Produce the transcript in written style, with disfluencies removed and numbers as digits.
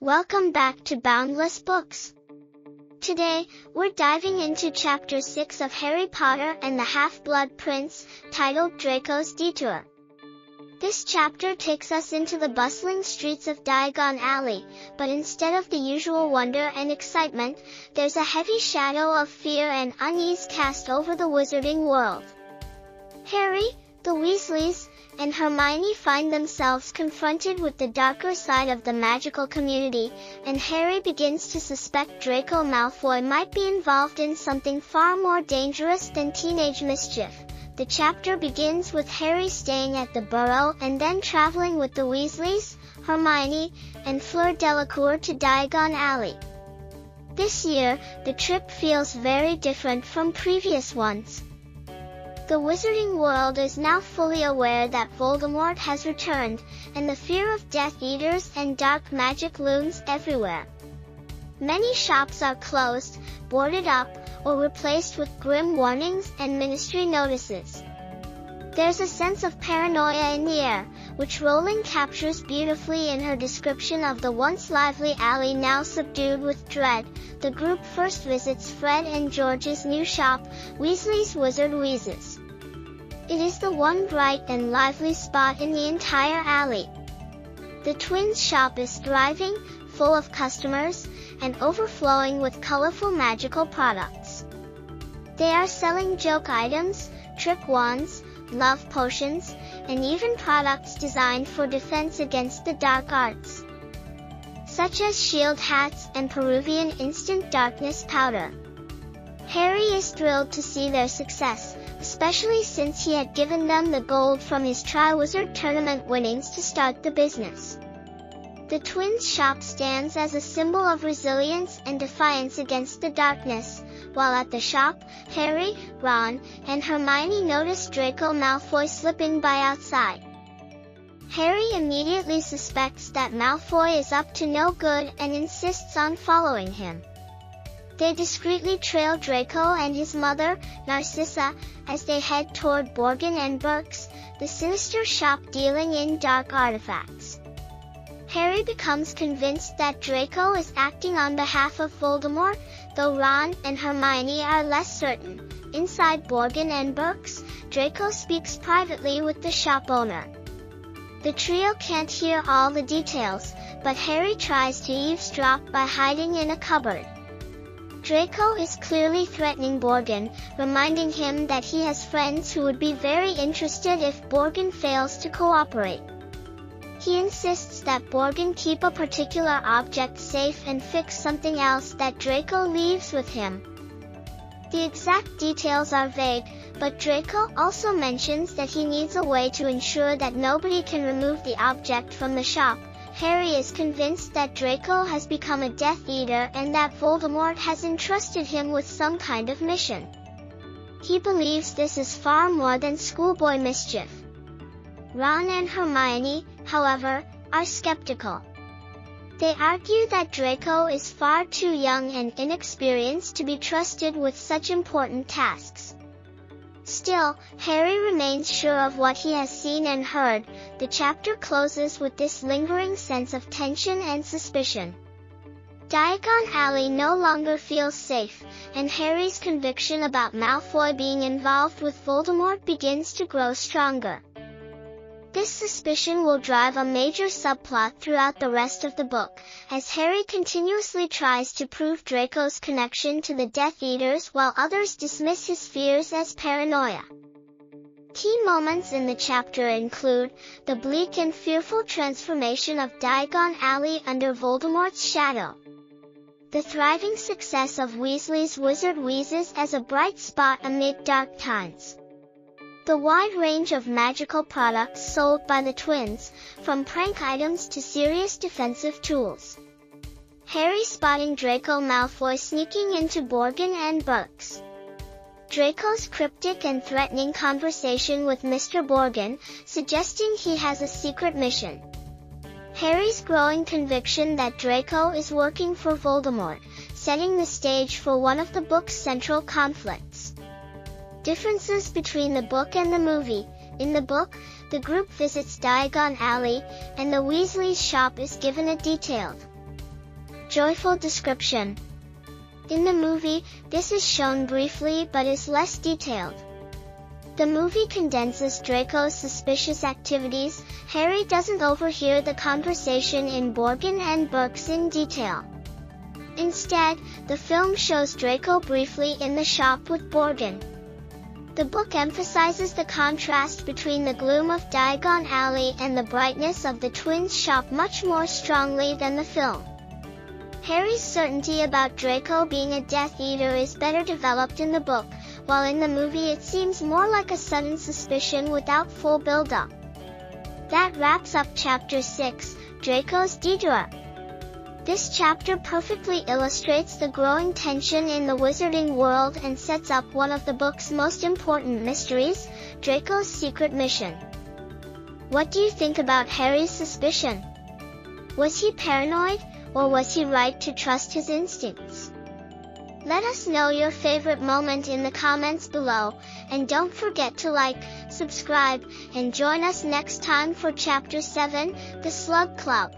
Welcome back to Boundless Books. Today, we're diving into Chapter 6 of Harry Potter and the Half-Blood Prince, titled Draco's Detour. This chapter takes us into the bustling streets of Diagon Alley, but instead of the usual wonder and excitement, there's a heavy shadow of fear and unease cast over the wizarding world. Harry, the Weasleys, and Hermione find themselves confronted with the darker side of the magical community, and Harry begins to suspect Draco Malfoy might be involved in something far more dangerous than teenage mischief. The chapter begins with Harry staying at the Burrow and then traveling with the Weasleys, Hermione, and Fleur Delacour to Diagon Alley. This year, the trip feels very different from previous ones. The wizarding world is now fully aware that Voldemort has returned, and the fear of Death Eaters and dark magic looms everywhere. Many shops are closed, boarded up, or replaced with grim warnings and ministry notices. There's a sense of paranoia in the air, which Rowling captures beautifully in her description of the once lively alley now subdued with dread. The group first visits Fred and George's new shop, Weasley's Wizard Wheezes. It is the one bright and lively spot in the entire alley. The twins' shop is thriving, full of customers, and overflowing with colorful magical products. They are selling joke items, trick wands, love potions, and even products designed for defense against the dark arts, such as shield hats and Peruvian instant darkness powder. Harry is thrilled to see their success, especially since he had given them the gold from his Triwizard Tournament winnings to start the business. The twins' shop stands as a symbol of resilience and defiance against the darkness. While at the shop, Harry, Ron, and Hermione notice Draco Malfoy slipping by outside. Harry immediately suspects that Malfoy is up to no good and insists on following him. They discreetly trail Draco and his mother, Narcissa, as they head toward Borgin and Burkes, the sinister shop dealing in dark artifacts. Harry becomes convinced that Draco is acting on behalf of Voldemort, though Ron and Hermione are less certain. Inside Borgin and Burkes, Draco speaks privately with the shop owner. The trio can't hear all the details, but Harry tries to eavesdrop by hiding in a cupboard. Draco is clearly threatening Borgin, reminding him that he has friends who would be very interested if Borgin fails to cooperate. He insists that Borgin keep a particular object safe and fix something else that Draco leaves with him. The exact details are vague, but Draco also mentions that he needs a way to ensure that nobody can remove the object from the shop. Harry is convinced that Draco has become a Death Eater and that Voldemort has entrusted him with some kind of mission. He believes this is far more than schoolboy mischief. Ron and Hermione, however, are skeptical. They argue that Draco is far too young and inexperienced to be trusted with such important tasks. Still, Harry remains sure of what he has seen and heard. The chapter closes with this lingering sense of tension and suspicion. Diagon Alley no longer feels safe, and Harry's conviction about Malfoy being involved with Voldemort begins to grow stronger. This suspicion will drive a major subplot throughout the rest of the book, as Harry continuously tries to prove Draco's connection to the Death Eaters while others dismiss his fears as paranoia. Key moments in the chapter include the bleak and fearful transformation of Diagon Alley under Voldemort's shadow, the thriving success of Weasley's Wizard Wheezes as a bright spot amid dark times, the wide range of magical products sold by the twins, from prank items to serious defensive tools, Harry spotting Draco Malfoy sneaking into Borgin and Burkes, Draco's cryptic and threatening conversation with Mr. Borgin, suggesting he has a secret mission, Harry's growing conviction that Draco is working for Voldemort, setting the stage for one of the book's central conflicts. Differences between the book and the movie. In the book, the group visits Diagon Alley, and the Weasleys' shop is given a detailed, Joyful description. In the movie, this is shown briefly but is less detailed. The movie condenses Draco's suspicious activities. Harry doesn't overhear the conversation in Borgin and Burkes in detail. Instead, the film shows Draco briefly in the shop with Borgin. The book emphasizes the contrast between the gloom of Diagon Alley and the brightness of the twins' shop much more strongly than the film. Harry's certainty about Draco being a Death Eater is better developed in the book, while in the movie it seems more like a sudden suspicion without full build-up. That wraps up Chapter 6, Draco's Detour. This chapter perfectly illustrates the growing tension in the wizarding world and sets up one of the book's most important mysteries, Draco's secret mission. What do you think about Harry's suspicion? Was he paranoid, or was he right to trust his instincts? Let us know your favorite moment in the comments below, and don't forget to like, subscribe, and join us next time for Chapter 7, The Slug Club.